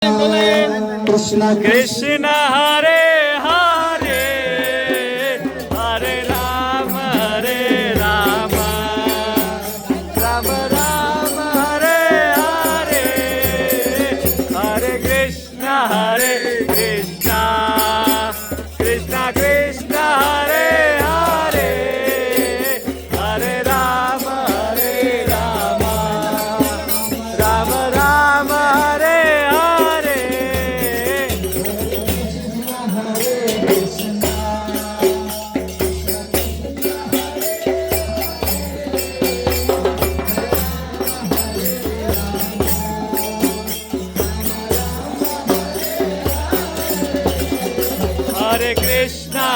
कृष्ण कृष्ण हरे हरे हरे राम राम राम हरे हरे हरे कृष्ण कृष्ण कृष्ण हरे हरे हरे राम राम राम हरे हरे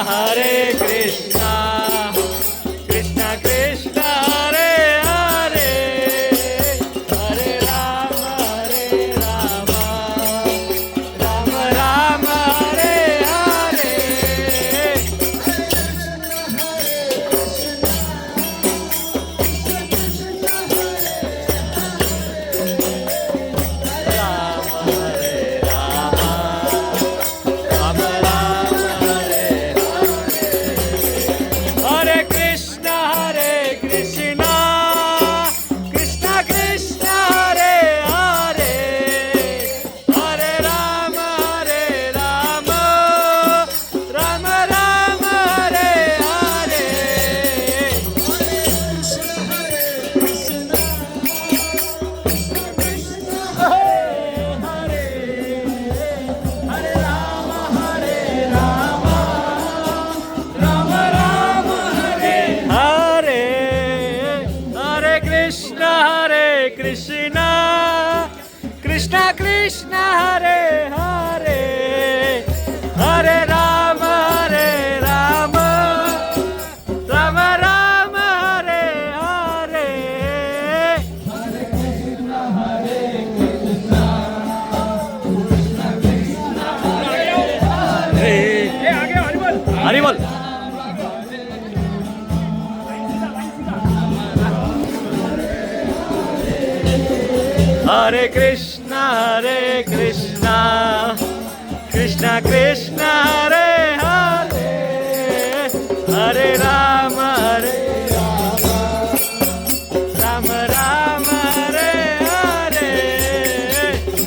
हरे कृष्णा कृष्णा कृष्णा हरे हरे हरे राम राम हरे हरे राम हरे राम राम हरे हरे कृष्णा कृष्णा कृष्णा हरे हरे हरे राम राम हरे हरे हरे राम राम हरे हरे हरे कृष्णा कृष्णा कृष्णा हरे हरे हरे राम राम हरे हरे हरि बोल हरे कृष्णा कृष्णा कृष्णा